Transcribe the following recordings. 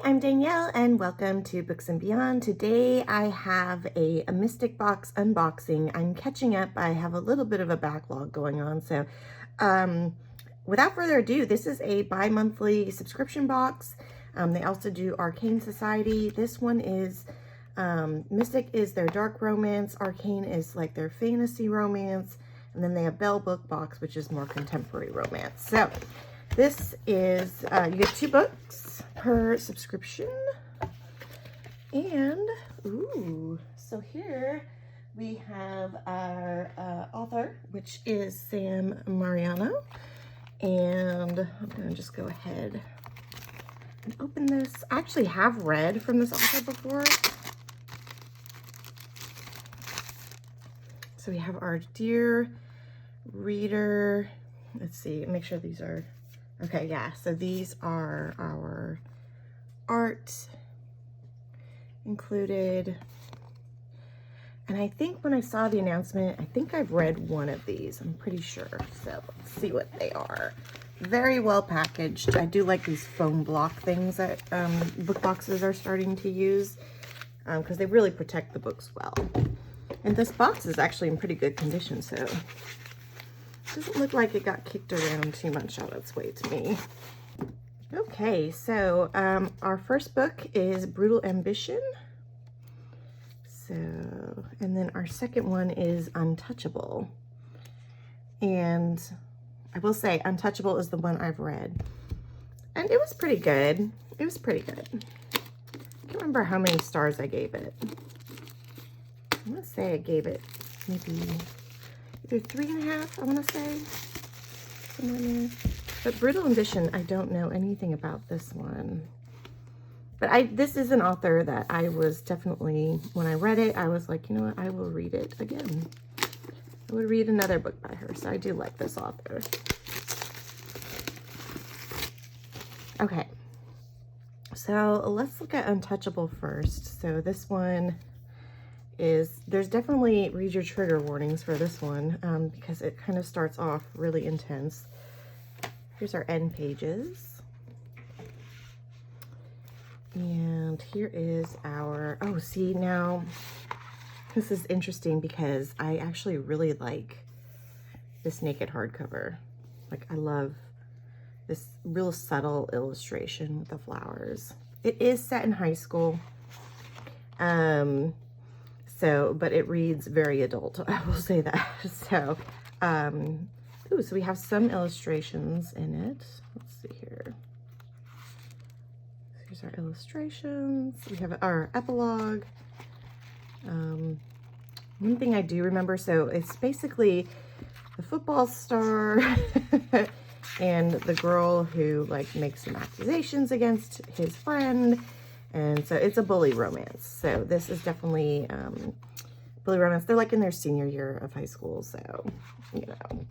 I'm Danielle and welcome to Books and Beyond. Today I have a Mystic Box unboxing. I'm catching up. I have a little bit of a backlog going on. So without further ado, this is a bi-monthly subscription box. They also do Arcane Society. This one is, Mystic is their dark romance. Arcane is like their fantasy romance. And then they have Bell Book Box, which is more contemporary romance. So this is, you get 2 books per subscription. And, ooh, so here we have our author, which is Sam Mariano. And I'm going to just go ahead and open this. I actually have read from this author before. So we have our Dear Reader. Let's see, make sure these are, okay, yeah. So these are our art included. And I think when I saw the announcement, I think I've read one of these. I'm pretty sure. So let's see what they are. Very well packaged. I do like these foam block things that book boxes are starting to use because they really protect the books well. And this box is actually in pretty good condition, so it doesn't look like it got kicked around too much on its way to me. Okay, so our first book is Brutal Ambition. So, and then our second one is Untouchable. And I will say Untouchable is the one I've read. And it was pretty good. It was pretty good. I can't remember how many stars I gave it. I want to say I gave it maybe either 3.5, I want to say. Somewhere in there. But Brutal Ambition, I don't know anything about this one. But this is an author that I was definitely, when I read it, I was like, you know what, I will read it again. I would read another book by her, so I do like this author. Okay, so let's look at Untouchable first. So this one is, there's definitely read your trigger warnings for this one because it kind of starts off really intense. Here's our end pages. And here is our, oh, see now, this is interesting because I actually really like this naked hardcover. Like, I love this real subtle illustration with the flowers. It is set in high school. So, but it reads very adult, I will say that. So, ooh, so we have some illustrations in it. Let's see here. Here's our illustrations. We have our epilogue. One thing I do remember, so it's basically the football star and the girl who like makes some accusations against his friend. And so it's a bully romance. So this is definitely bully romance. They're like in their senior year of high school. So, you know,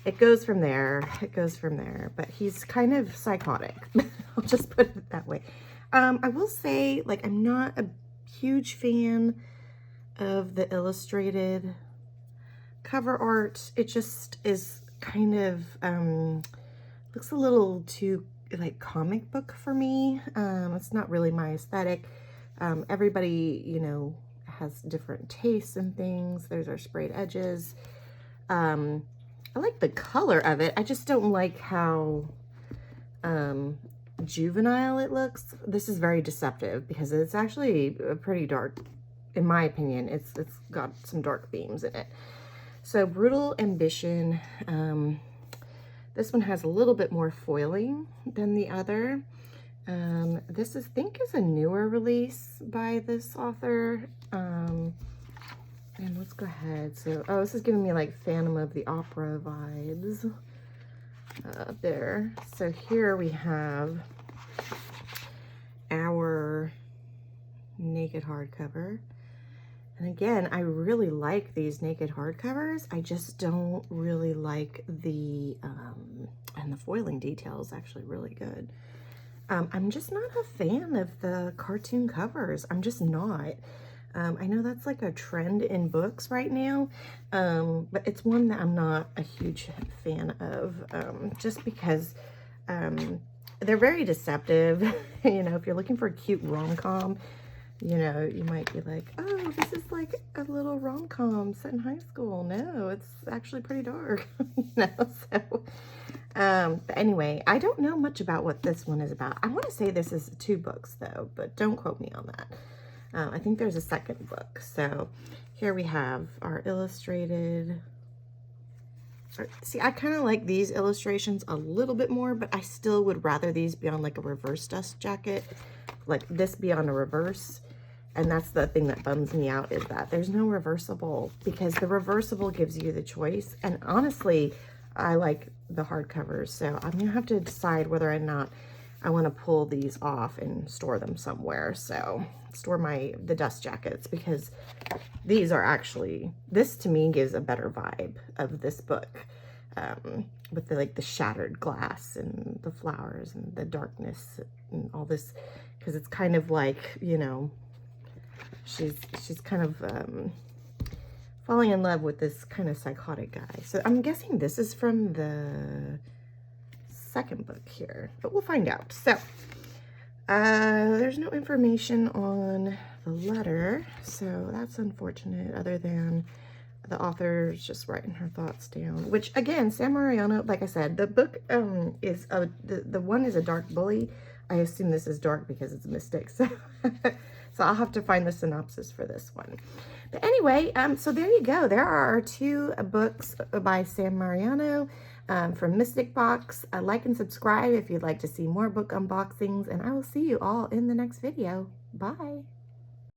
it goes from there. It goes from there. But he's kind of psychotic. I'll just put it that way. I will say, like, I'm not a huge fan of the illustrated cover art. It just is kind of, looks a little too like comic book for me. It's not really my aesthetic. Everybody, you know, has different tastes and things. There's our sprayed edges. I like the color of it. I just don't like how juvenile it looks. This is very deceptive because it's actually a pretty dark, in my opinion. It's got some dark themes in it. So Brutal Ambition, this one has a little bit more foiling than the other. This is, I think, is a newer release by this author. And let's go ahead. So, oh, this is giving me like Phantom of the Opera vibes there. So here we have our naked hardcover. And again, I really like these naked hardcovers. I just don't really like the, and the foiling detail is actually really good. I'm just not a fan of the cartoon covers. I'm just not. I know that's like a trend in books right now, but it's one that I'm not a huge fan of, just because they're very deceptive. You know, if you're looking for a cute rom-com, you know, you might be like, oh, this is like a little rom-com set in high school. No, it's actually pretty dark. You know, so but anyway, I don't know much about what this one is about. I want to say this is 2 books though, but don't quote me on that. I think there's a second book. So here we have our illustrated. See, I kind of like these illustrations a little bit more, but I still would rather these be on like a reverse dust jacket, like this be on a reverse. And that's the thing that bums me out, is that there's no reversible, because the reversible gives you the choice. And honestly, I like the hardcovers, so I'm gonna have to decide whether or not I want to pull these off and store them somewhere. So store the dust jackets, because these are actually, this to me gives a better vibe of this book, with the shattered glass and the flowers and the darkness and all this, because it's kind of like, you know, she's kind of falling in love with this kind of psychotic guy. So I'm guessing this is from the second book here, but we'll find out. So there's no information on the letter, so that's unfortunate, other than the author's just writing her thoughts down, which again, San Mariano, like I said, the book is the one is a dark bully. I assume this is dark because it's Mystic, so so I'll have to find the synopsis for this one. But anyway, so there you go. There are our 2 books by San Mariano from Mystic Box. Like and subscribe if you'd like to see more book unboxings, and I will see you all in the next video. Bye.